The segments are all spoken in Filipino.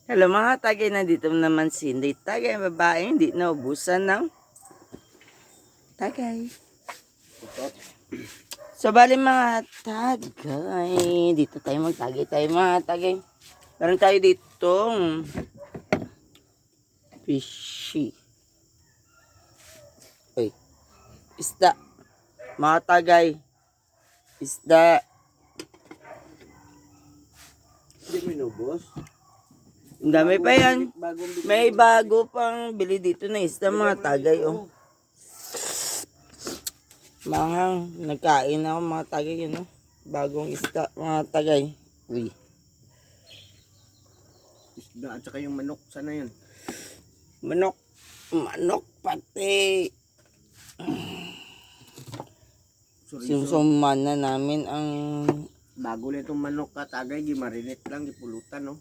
Hello mga tagay, nandito naman si Hindi Tagay, babae, hindi naubusan ng tagay. So bali mga tagay, dito tayo magtagay tayo mga tagay. Meron tayo dito fishy. Uy, isda. Mga tagay, isda. Hindi mo inubos? Ang dami pa yan. May bago pang bili dito na isda mga tagay. Oh. Manghang, nagkain ako mga tagay yun. Oh. Bagong isda mga tagay. Uy. Isda at saka yung manok. Sana yun? Manok. Manok pati. Sumsuman na namin ang Bago na itong manok ka tagay. Gimarinate lang. Gipulutan no.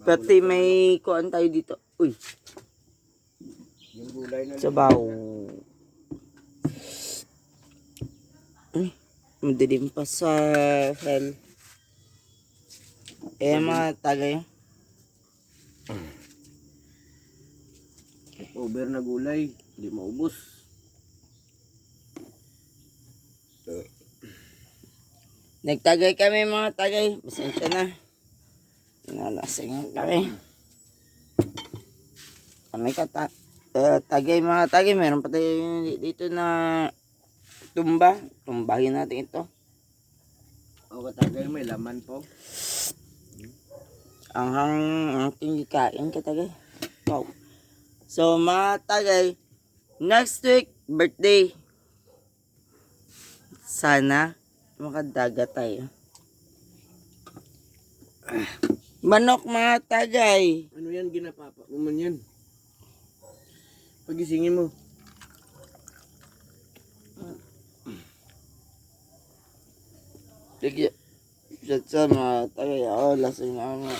pati may kuan tayo dito. Uy. Yung gulay na Sabaw. Ay, madilim pa sa hell. Mga tagay. over na gulay. Hindi maubos. Nagtagay kami mga tagay. Pasensya na. Nalasing kami. Kami tagay mga tagay. Meron pa tayo dito na tumba. Tumbahin natin ito. O katagay may laman po. Ang ating kain katagay. Wow. So mga tagay, next week birthday. Sana makadaga tayo. Manok mga tagay. Ano yan ginapapa? Uman yan. Pagisingin mo. Sige. Sa mga tagay. Lasing na mga.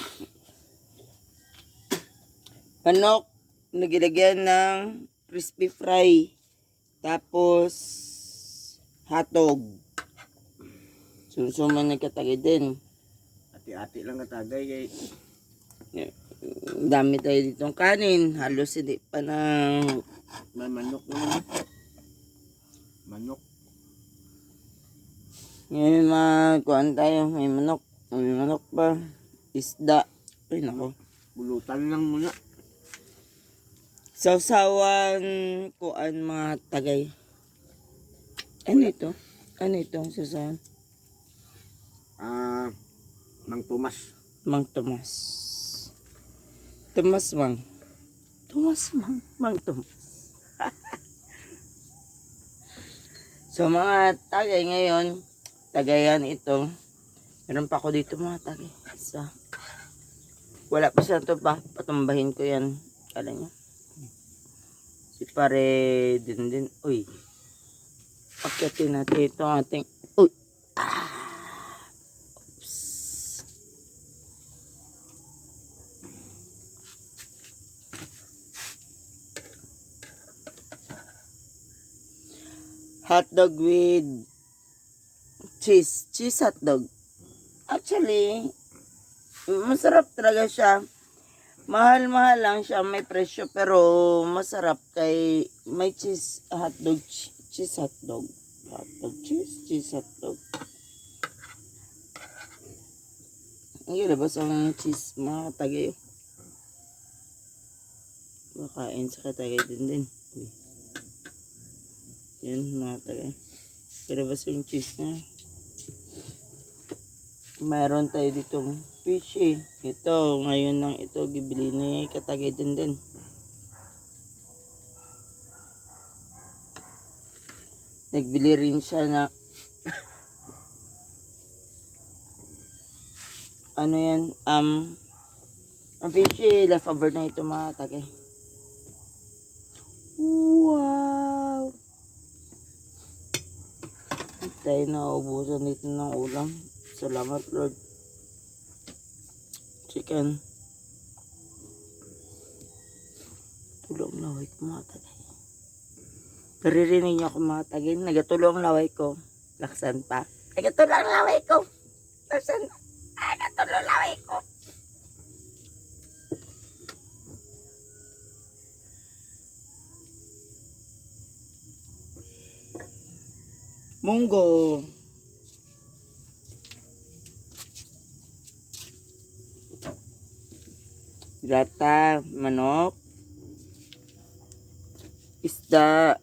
Manok. Nagilagyan ng crispy fry. Tapos hotdog. Susuman na katagay din. Ati-ati lang katagay kay Dami tayo ditong kanin. Halos hindi pa ng may manok naman. Manok. ngayon magkuhan tayo. May manok. May manok pa. Isda. Ay nako. Bulutan lang muna. Sausawan kuan mga tagay. Ano ito? Ano itong sausawan? Mang Tomas. Mang Tomas. Tomas Mang. Tomas Mang. Mang Tomas. So mga tagay ngayon, tagayan ito. Meron pa ako dito mga tagay. So, wala pa siya ito pa. Patumbahin ko yan. Kala niya. Si pare din. Uy. Pagkatin natin ito ating. Uy. Oops. Hotdog with cheese. Cheese hotdog. Actually, masarap talaga siya. Mahal-mahal lang siya, may presyo pero masarap kay may cheese hotdog, cheese hotdog. Hotdog cheese hotdog. Ang labas ang cheese mga katagay. Makain sa katagay din. Yan mga katagay. Labas yung cheese na. Mayroon tayo ditong fishy. Ito, ngayon lang ito gibili ni katagay din. Nagbili rin siya na ano yan, ang fishy, leftover na ito mga katagay. Wow! Tayo naubusan dito ng ulam. Salamat Lord. Chicken. Tulong laway ko mga tagay. Naririnig niyo ako mga tagay. Nagatulong laway ko. Laksan pa. Nagatulong laway ko. Laksan. Nagatulong laway ko. Munggo. Grata, manok. Isda.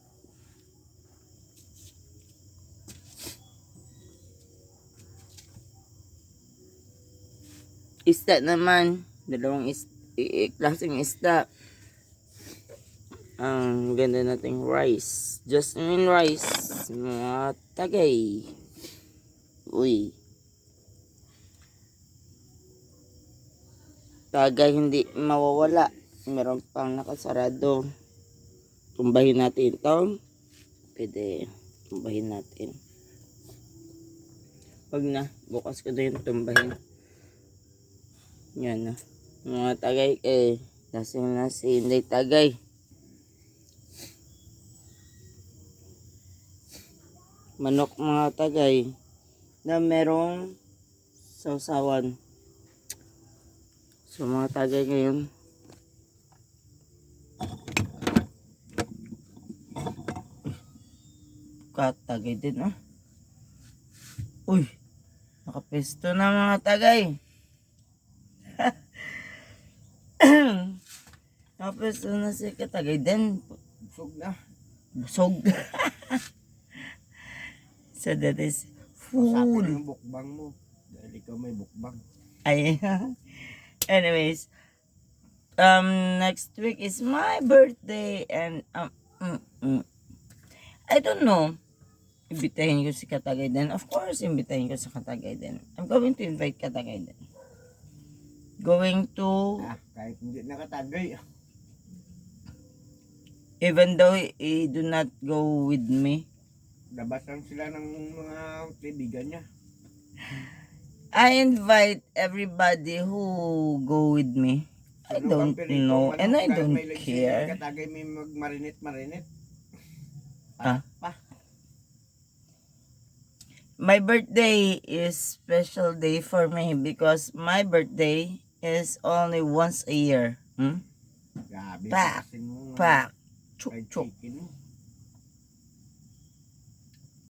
Isda naman. Dalawang klaseng isda. Ang ganda nating rice. Jasmine rice. Mga tagay. Uy. Tagay hindi mawawala. Meron pang nakasarado. Tumbahin natin ito. Pwede. Tumbahin natin. Wag na. Bukas ko na yung tumbahin. Yan na. Mga tagay eh. Lasing na si Inday tagay. Manok mga tagay na merong sausawan. So mga tagay ngayon katagay din uy, nakapesto na mga tagay. Nakapesto na si katagay din. Busog na. Busog. So that is Usapin food. yung bukbang mo. Dahil ikaw may bukbang. Ay, anyways, next week is my birthday and I don't know. Imbitahin ko si Katagay din. Of course, imbitahin ko si Katagay din. I'm going to invite Katagay din. Going to, Kahit hindi nakatagay. even though he do not go with me, Labasan sila ng mga kaibigan niya. I invite everybody who go with me. I don't know and I don't care. Katagay may magmarinit-marinit. Ah. My birthday is special day for me because my birthday is only once a year. Grabe. Pak. Pasin mo nga. Pak. Chuk Fried chuk. chicken mo.